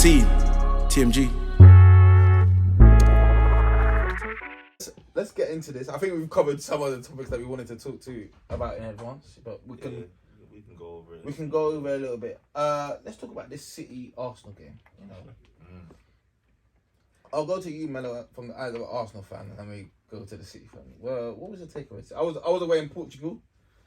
See you, TMG. Let's get into this. I think we've covered some of the topics that we wanted to talk to about in advance, but we can go over it. We can go over a little bit. Let's talk about this City Arsenal game. You know, I'll go to you, Melo, from the eyes of an Arsenal fan, and then we go to the City fan. Well, what was your takeaway? I was away in Portugal,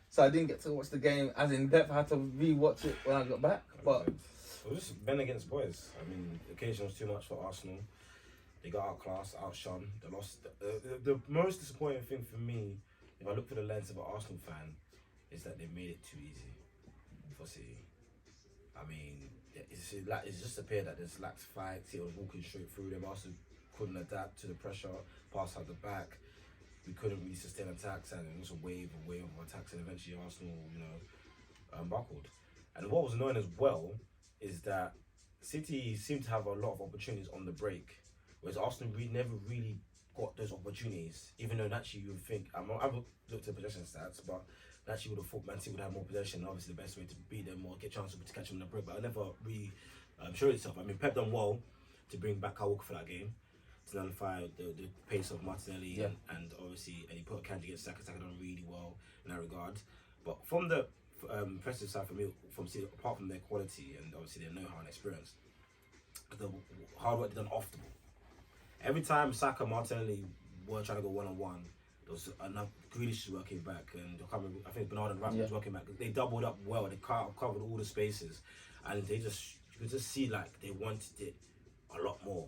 so I didn't get to watch the game as in depth. I had to re-watch it when I got back. But it was just men against boys. I mean, the occasion was too much for Arsenal. They got outclassed, outshone. They lost. The most disappointing thing for me, if I look through the lens of an Arsenal fan, is that they made it too easy for City. I mean, it's just appeared that there's lacked fight. City was walking straight through them. Arsenal couldn't adapt to the pressure, pass out the back. We couldn't really sustain attacks, and it was a wave of attacks, and eventually Arsenal, buckled. And what was annoying as well is that City seemed to have a lot of opportunities on the break. Whereas Arsenal never really got those opportunities, even though naturally you would think, I've looked at possession stats, but naturally would have thought Man City would have more possession. Obviously, the best way to beat them or get chances to catch them in the break, but I never really showed itself. I mean, Pep done well to bring back Kyle Walker for that game, to nullify the pace of Martinelli, and obviously, and he put a Kanji against Saka. Saka done really well in that regard. But from the impressive side for me, from City, apart from their quality and obviously their know-how and experience, the hard work they done off the ball. Every time Saka, Martinelli were trying to go one-on-one, there was enough. Grealish was working back, and I think Bernard and Rashford was working back. They doubled up well. They covered all the spaces, and you could just see like they wanted it a lot more.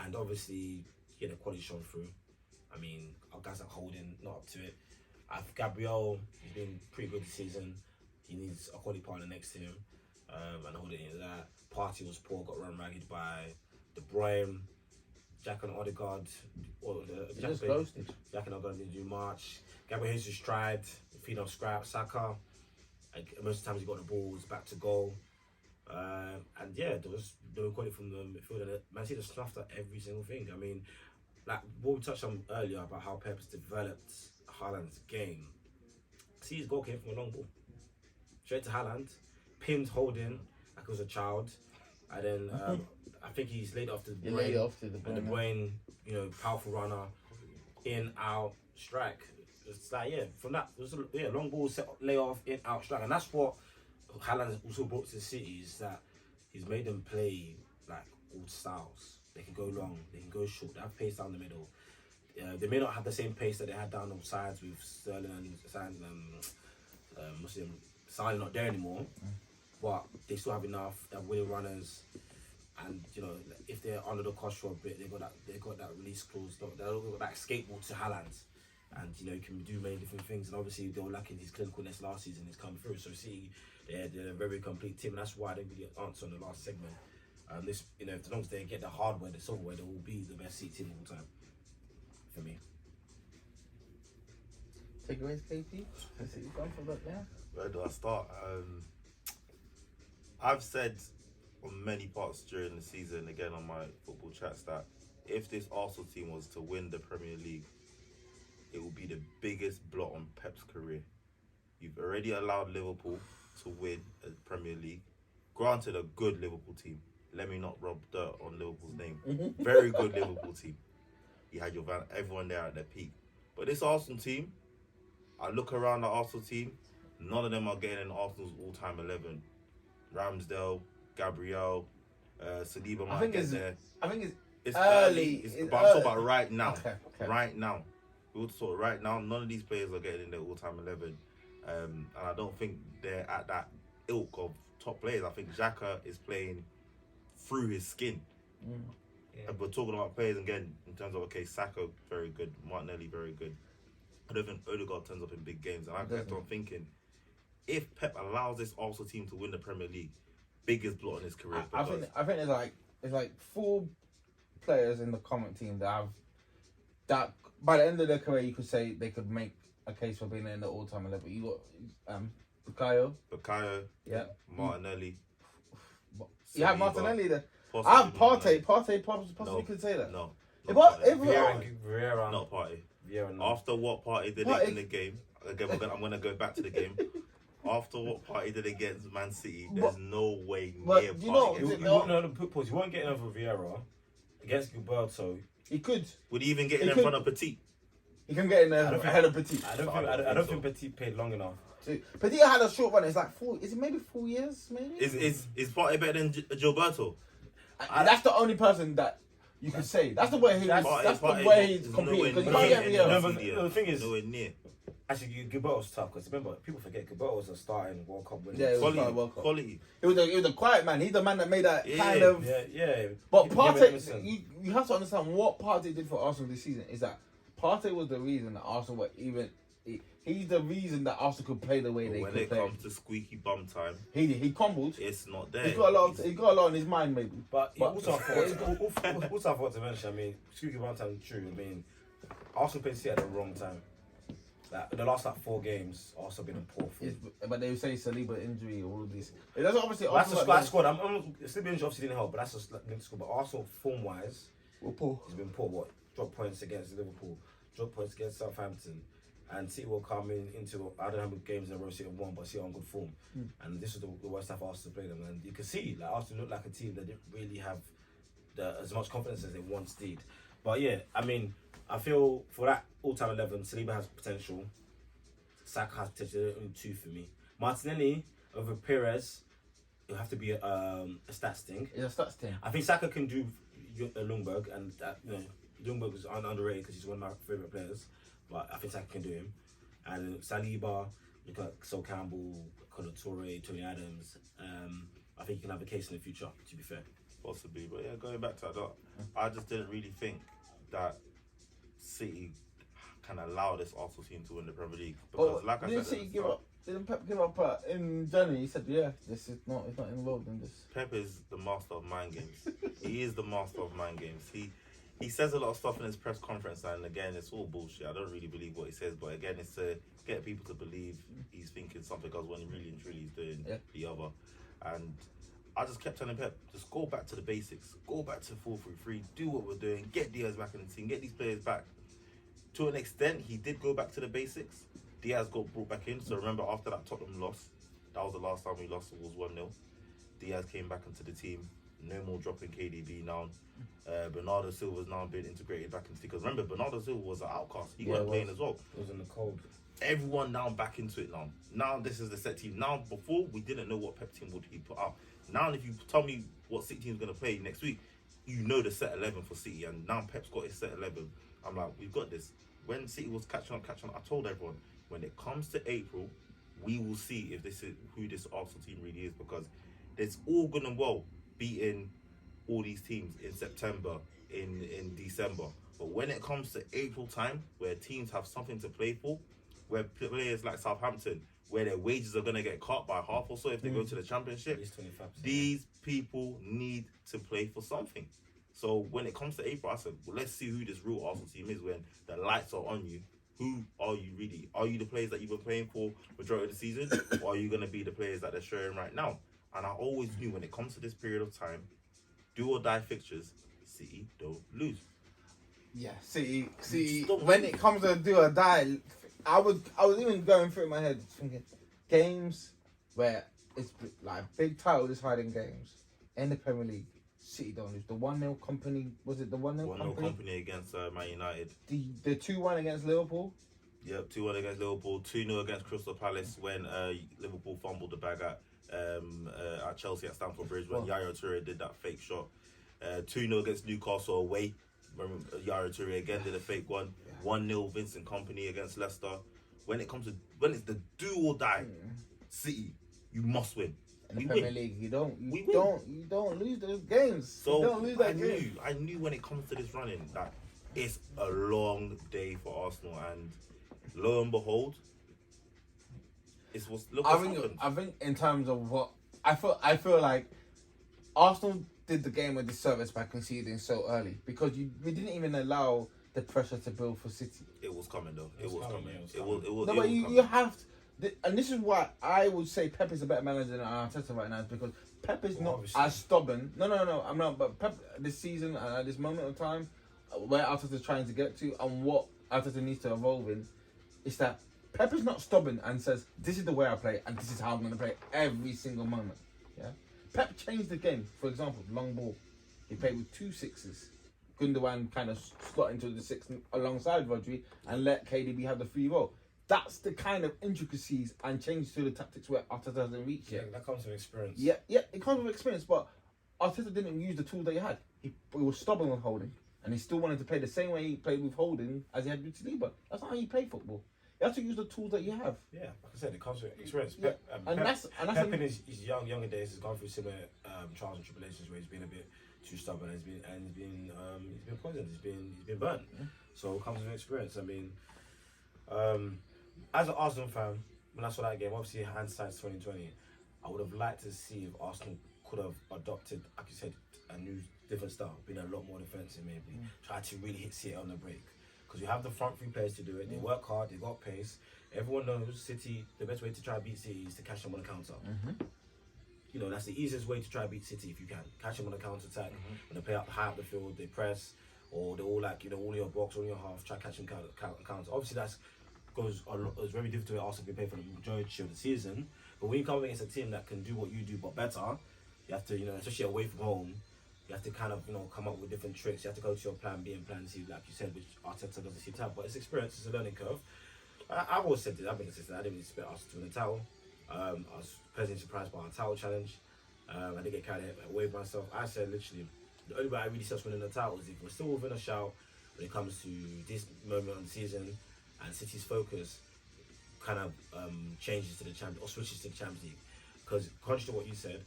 And obviously, the quality shone through. I mean, our guys like Holding not up to it. Gabriel, he's been pretty good this season. He needs a quality partner next to him, and Holding is that. Partey was poor, got run ragged by De Bruyne. Jack and Odegaard, Jack and Odegaard didn't do much. Gabriel Jesus tried, feed off scrap. Saka, most of the times he got the balls back to goal. And yeah, there was no quality from the midfield. And Man City just snuffed at every single thing. I mean, like what we touched on earlier about how Pep has developed Haaland's game. See, his goal came from a long ball. Straight to Haaland, pinned Holding like it was a child. And then I think he's laid off to the brain. And De Bruyne, powerful runner, in, out, strike. It's like, from that, it was long ball, set, lay off, in, out, strike. And that's what Haaland also brought to the City, is that he's made them play like all styles. They can go long, they can go short, they have pace down the middle. They may not have the same pace that they had down the sides with Sterling and Salah not there anymore, but they still have enough. They have winning runners. And if they're under the cost for a bit, they got that release clause. They got that skateboard to Haaland, and you can do many different things. And obviously they were lacking his clinicalness last season. He's come through, so see, they're a very complete team, and that's why I didn't really answer on the last segment. This, as long as they get the hardware, the software, they will be the best City team of all time for me. Takeaways, KP. Let's see you gone for that now. Where do I start? I've said on many parts during the season, again on my football chats, that if this Arsenal team was to win the Premier League, it will be the biggest blot on Pep's career. You've already allowed Liverpool to win a Premier League. Granted, a good Liverpool team. Let me not rub dirt on Liverpool's name. Very good Liverpool team. You had everyone there at their peak. But this Arsenal team, I look around the Arsenal team, none of them are getting in Arsenal's all-time 11. Ramsdale, Gabriel, Saliba might get there. I think it's early. But I'm talking about right now. Okay. Right now. We'll talk right now. None of these players are getting in their all-time 11. And I don't think they're at that ilk of top players. I think Xhaka is playing through his skin. And we're talking about players again in terms of, Saka, very good. Martinelli, very good. I don't think Odegaard turns up in big games. And I guess I'm thinking, if Pep allows this Arsenal team to win the Premier League, biggest blot in his career. I think there's like 4 players in the current team that by the end of their career you could say they could make a case for being in the all-time 11. You got Bukayo, Martinelli. You have Martinelli there. Possibly I have Partey. Martinelli. Possibly could say that. No. Vieira. Not Partey. Vieira, no. After what Partey did in the game, again I'm gonna go back to the game. After what Party did against Man City, there's no way but near you know, Party. He won't get over Vieira against Gilberto. he could. Would he even get He in could. front of Petit? He can get in there ahead of Petit. I don't think Petit played long enough. So, Petit had a short run. It's like 4. Is it maybe 4 years? Maybe. Is Party better than Gilberto? That's the only person that you could say. That's the way he. That's the way he's competing. Because you can't get Vieira. No, but the thing is, nowhere near. Actually, Gilberto's tough because remember, people forget Gilberto was a starting World Cup winner. Yeah, it was Quality, World Cup. quality. He was a quiet man. He's the man that made that kind of. Yeah. But Partey, Listen. you have to understand what Partey did for Arsenal this season is that Partey was the reason that Arsenal were even. He's the reason that Arsenal could play the way they When could it play. comes to squeaky bum time, He crumbled. it's not there. He's got a lot on his mind, maybe. But also I forgot to mention. I mean, speaking about time, true. I mean, Arsenal played City at the wrong time. Like the last 4 games, Arsenal been in poor form. But they say Saliba injury, all of this. It doesn't obviously. That's a squad. Saliba injury obviously didn't help, but that's a linked squad. But Arsenal form wise, he's been poor. What? Drop points against Liverpool, drop points against Southampton. And City will come into, I don't know how many games in a row City have won, but City are on good form. And this is the worst time for Arsenal to play them. And you can see, like, Arsenal look like a team that didn't really have as much confidence as they once did. But yeah, I mean, I feel for that all-time 11, Saliba has potential. Saka has potential, only 2 for me. Martinelli over Perez, it'll have to be a stats thing. It's a stats thing. I think Saka can do Ljungberg, and Ljungberg is underrated because he's one of my favourite players. But I think Saka can do him. And Saliba, look at Sol Campbell, Conor Toure, Tony Adams. I think you can have a case in the future, to be fair. Possibly, but yeah, going back to that, I just didn't really think that City can allow this Arsenal team to win the Premier League. Because, like I said, City give up? Didn't Pep give up in January? He said, "Yeah, this is not. It's not involved in this." Pep is the master of mind games. He is the master of mind games. He says a lot of stuff in his press conference, and again, it's all bullshit. I don't really believe what he says, but again, it's to get people to believe he's thinking something, because when really and truly he's doing the other. And I just kept telling Pep, just go back to the basics, go back to 4-3-3, do what we're doing, get Diaz back in the team, get these players back. To an extent, he did go back to the basics. Diaz got brought back in, so remember after that Tottenham loss, that was the last time we lost, it was 1-0. Diaz came back into the team. No more dropping KDB now. Bernardo Silva's now been integrated back into, because remember, Bernardo Silva was an outcast. He wasn't playing as well. It was in the cold. Everyone now back into it now. Now this is the set team. Now before we didn't know what Pep team would he put out. Now if you tell me what City team's going to play next week, you know the set 11 for City, and now Pep's got his set 11. I'm like, we've got this. When City was catching up, I told everyone, when it comes to April, we will see if this is who this Arsenal team really is, because it's all good and well beating all these teams in September, in December. But when it comes to April time, where teams have something to play for, where players like Southampton, where their wages are going to get cut by half or so if they go to the Championship, At least 25%. these people need to play for something. So when it comes to April, I said, well, let's see who this real Arsenal team is when the lights are on you. Who are you really? Are you the players that you've been playing for majority of the season? Or are you going to be the players that they're showing right now? And I always knew when it comes to this period of time, do or die fixtures, City don't lose. Yeah, City. When it comes to do or die, I was even going through in my head thinking games where it's like big title deciding games in the Premier League. City don't lose. The 1-0 company, was it the 1-0 1-0 company against Man United. The 2-1 against Liverpool. Yep, 2-1 against Liverpool, 2-0 against Crystal Palace when Liverpool fumbled the bag at Chelsea at Stamford Bridge when Yaya Toure did that fake shot. 2-0 against Newcastle away. Remember, Yaya Toure again did a fake one. 1-0 Vincent Kompany against Leicester. When it's the do or die, City, you must win. In the Premier League, you don't lose those games. So you don't lose that game. I knew when it comes to this running that it's a long day for Arsenal, and lo and behold, I think in terms of what I feel like Arsenal did the game a disservice by conceding so early, because we didn't even allow the pressure to build for City. It was coming though. It was coming. No, but you have to. And this is why I would say Pep is a better manager than Arteta right now, is because Pep is not as stubborn. No, I'm not. But Pep this season and at this moment of time, where Arteta is trying to get to and what Arteta needs to evolve in, is that Pep is not stubborn and says, this is the way I play and this is how I'm going to play every single moment. Yeah. Pep changed the game. For example, long ball. He played with 2 6s. Gundogan kind of slot into the 6 alongside Rodri and let KDB have the free role. That's the kind of intricacies and changes to the tactics where Arteta hasn't reached yet. Yeah, that comes from experience. Yeah, it comes with experience, but Arteta didn't use the tools that he had. He was stubborn with Holding, and he still wanted to play the same way he played with Holding as he had with Saliba. That's not how you play football. You have to use the tools that you have. Yeah, like I said, it comes with experience. Yeah. Pep in his younger days has gone through similar trials and tribulations where he's been a bit too stubborn. He's been poisoned. He's been burnt. Yeah. So it comes with experience. I mean, as an Arsenal fan, when I saw that game, obviously hindsight's 2020. I would have liked to see if Arsenal could have adopted, like you said, a new different style, been a lot more defensive maybe, try to really hit City on the break. Because you have the front 3 players to do it. They work hard. They got pace. Everyone knows City. The best way to try to beat City is to catch them on the counter. You know, that's the easiest way to try to beat City if you can. Catch them on the counter attack. When they play up high up the field, they press, or they're all like, you know, all in your box, all in your half. Try to catch them counter. Obviously, that's goes a lot. It's very difficult to Arsenal be paid for the majority of the season. But when you come against a team that can do what you do but better, you have to, you know, especially away from home. You have to kind of, you know, come up with different tricks. You have to go to your plan B and plan C, like you said, which Arteta doesn't seem to have. But it's experience, it's a learning curve. I've always said this, I've been consistent. I didn't expect Arsenal to win the title. I was pleasantly surprised by our title challenge. I didn't get carried away by myself. I said literally, the only way I really see us winning the title is if we're still within a shout when it comes to this moment on the season and City's focus kind of changes to the Champions or switches to the Champions League. Because contrary to what you said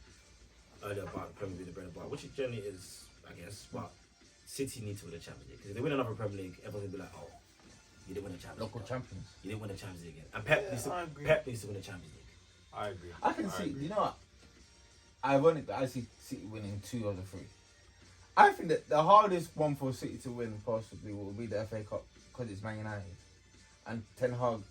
earlier about the Premier League, the bread and butter, which it generally is, I guess, but City need to win the Champions League. Because if they win another Premier League, everyone's going to be like, oh, you didn't win the Champions League. Local champions. You didn't win the Champions League again. And Pep needs to win the Champions League. I agree. I can see, you know what? Ironic that I see City winning 2 of the 3. I think that the hardest one for City to win possibly will be the FA Cup because it's Man United. And Ten Hag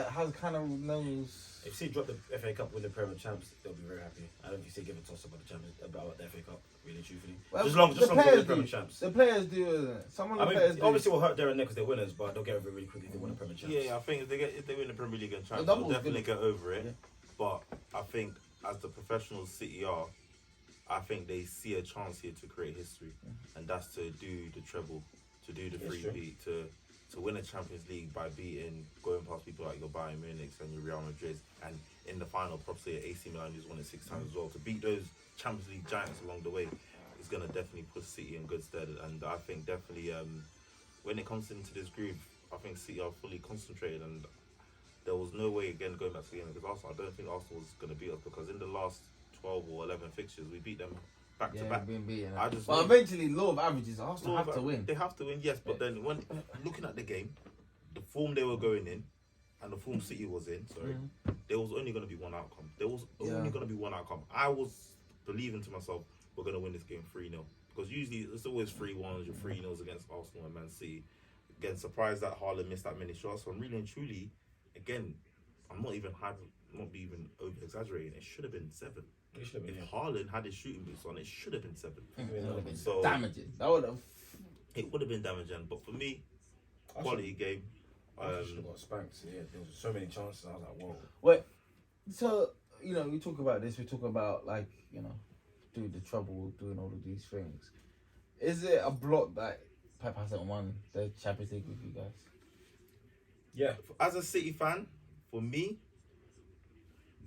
has kind of knows. If City drop the FA Cup, win the Premier Champs, they'll be very happy. I don't think City give a toss about the Champions, about the FA Cup, really truthfully. Well, just long for the Premier Champs. The players do, isn't it? Some of the players do. Obviously, will hurt their neck because they're winners, but they'll get over it really quickly if they win the Premier Champs. Yeah, I think if they win the Premier League and Champions, they'll definitely get over it. Yeah. But I think as the professionals City are, I think they see a chance here to create history, and that's to do the treble, to do the three-peat, to win a Champions League by going past people like your Bayern Munich and your Real Madrid, and in the final, probably AC Milan who's won it 6 times as well. To beat those Champions League giants along the way is going to definitely put City in good stead. And I think definitely when it comes into this groove, I think City are fully concentrated, and there was no way again going back to the game because Arsenal, I don't think Arsenal was going to beat us because in the last 12 or 11 fixtures we beat them back to back. But eventually, law of averages, Arsenal have to win. They have to win, yes. But then when looking at the game, the form they were going in and the form City was in, there was only going to be one outcome. There was only going to be one outcome. I was believing to myself, we're going to win this game 3-0. Because usually it's always 3-1s, your 3-0s against Arsenal and Man City. Again, surprised that Haaland missed that many shots. So I'm really and truly, again, I'm not even over exaggerating. It should have been 7. If Haaland had his shooting boots on, it should have been 7. It would have been damaging. It would have been damaging. But for me, quality game. I should have got spanked. Yeah, there was so many chances. I was like, whoa. Wait, so you know, we talk about this. We talk about like doing the trouble, doing all of these things. Is it a block that Pep hasn't won the Champions League with you guys? Yeah, as a City fan, for me,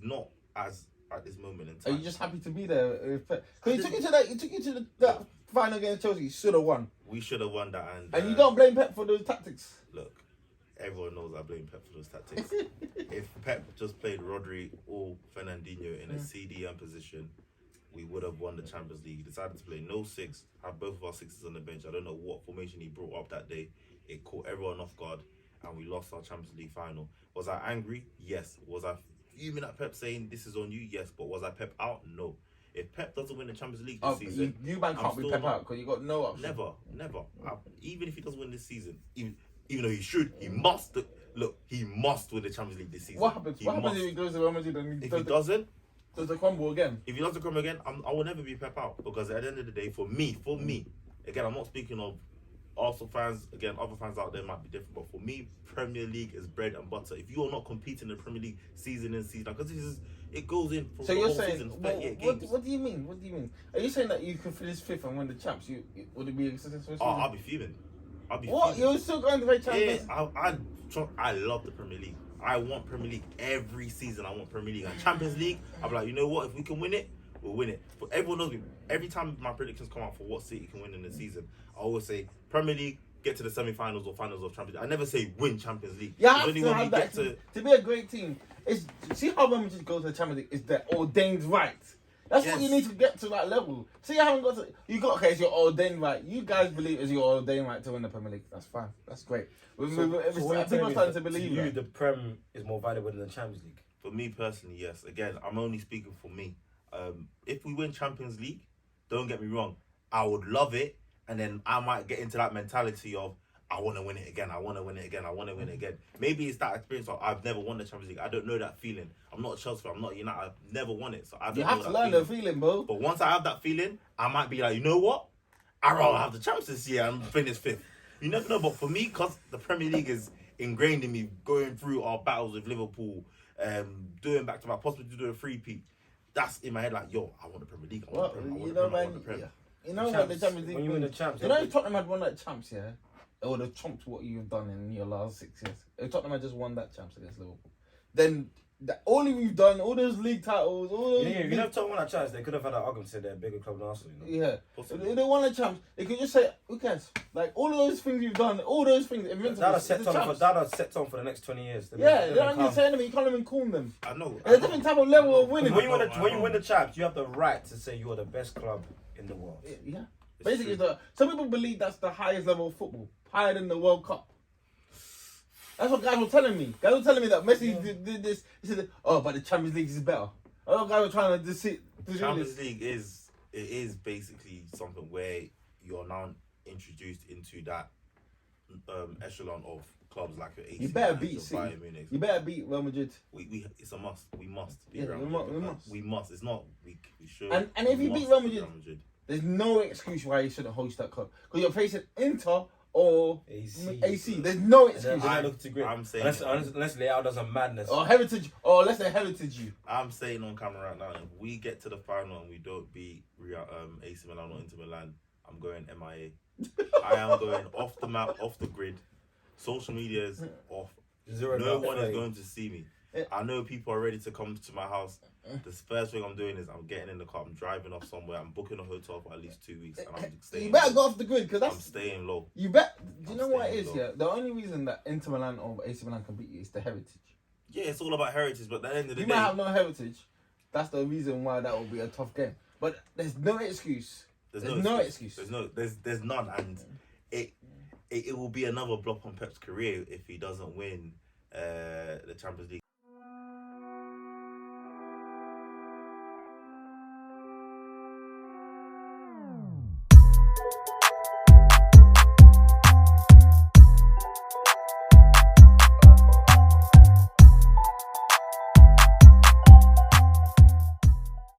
not as at this moment in time. Are you just happy to be there? Because he took you to the final against Chelsea. You should have won. We should have won that, and you don't blame Pep for those tactics. Look, everyone knows I blame Pep for those tactics. If Pep just played Rodri or Fernandinho in a CDM position, we would have won the Champions League. He decided to play no 6, have both of our 6s on the bench. I don't know what formation he brought up that day. It caught everyone off guard, and we lost our Champions League final. Was I angry? Yes. Was I fuming at Pep saying this is on you? Yes. But was I Pep out? No. If Pep doesn't win the Champions League this season, you man can't be Pep out because you got no option. Never. Even if he doesn't win this season, even though he should, he must. Look, he must win the Champions League this season. What happens? What happens if he goes to Real Madrid and if he doesn't? Does the crumble again? If he does the crumble again, I will never be Pep out because at the end of the day, for me, again, I'm not speaking of Arsenal fans, again, other fans out there might be different, but for me, Premier League is bread and butter. If you are not competing in the Premier League season in season, because it goes in for So the you're whole saying, season, well, 38 what games. do you mean? What do you mean? Are you saying that you could finish fifth and win the champs? Would it be a successful season? Oh, I'll be fuming. What? You're still going to play Yeah, champions? I love the Premier League. I want Premier League every season. I want Premier League and Champions League. I'm like, you know what? If we can win it, we'll win it. But everyone knows me. Every time my predictions come out for what City can win in the season, I always say Premier League, get to the semi-finals or finals of Champions League. I never say win Champions League. You It's have only to when have we that get to be a great team. See how when we just go to the Champions League, is the ordained right. That's what you Yes. need to get to that level. See, you haven't got to. Okay, it's your ordained right. You guys believe it's your ordained right to win the Premier League. That's fine. That's great. People are starting to believe you, that. the Prem is more valuable than the Champions League. For me personally, yes. Again, I'm only speaking for me. If we win Champions League, don't get me wrong, I would love it, and then I might get into that mentality of I want to win it again. I want to win it again. I want to win it again. Maybe it's that experience of I've never won the Champions League. I don't know that feeling. I'm not a Chelsea fan. I'm not United. I've never won it, so I don't You know have to that learn feeling. the feeling, bro. But once I have that feeling, I might be like, you know what? I'd rather have the champs this year and finish fifth. You never know, but for me, because the Premier League is ingrained in me, going through our battles with Liverpool, doing back-to-back, possibly to do a three-peat, that's in my head like, yo, I want the Premier League. I want the Premier. I want the Premier. I want the Premier. You know what the Champions League When you win the champs, you know if Tottenham had won that champs, yeah? It would have trumped what you've done in your last 6 years. If Tottenham had just won that champs against Liverpool, then all we've done, all those league titles, all those... if you never told them that chance, they could have had an argument to say they're a bigger club than Arsenal. You know? Yeah. Possibly. If they won the champs, they could just say, who cares? Like, all of those things you've done, all those things, That has set on for the next 20 years. Yeah, they don't even say anything. You can't even call them. I know. There's a different type of level of winning. When you win the champs, you have the right to say you're the best club in the world. Yeah. Basically, some people believe that's the highest level of football, higher than the World Cup. That's what guys were telling me. Guys were telling me that Messi did this. He said, "Oh, but the Champions League is better." Oh, guys were trying to deceive. Champions League is basically something where you're now introduced into that echelon of clubs like your AC You better Milan, beat your City. Bayern Munich. You better beat Real Madrid. It's a must. We must beat Yeah, Real we Madrid. must. We must. It's not we should. And if we you beat must Real Madrid, there's no excuse why you shouldn't host that club because you're facing Inter or AC. There's no excuse. I'm saying unless Leao does a madness. Or Heritage, or let's say Heritage you. I'm saying on camera right now, if we get to the final and we don't beat AC Milan or Inter Milan, I'm going MIA. I am going off the map, off the grid. Social media is off. No one is going to see me. I know people are ready to come to my house. The first thing I'm doing is I'm getting in the car, I'm driving off somewhere, I'm booking a hotel for at least 2 weeks, and I'm staying. You better low. go off the grid because I'm staying low. You bet. Do you I'm know what it staying is? low. Yeah, the only reason that Inter Milan or AC Milan can beat you is the heritage. Yeah, it's all about heritage, but at the end of the You day, might have no heritage. That's the reason why that will be a tough game. But there's no excuse. There's no excuse. There's none, and it will be another block on Pep's career if he doesn't win the Champions League.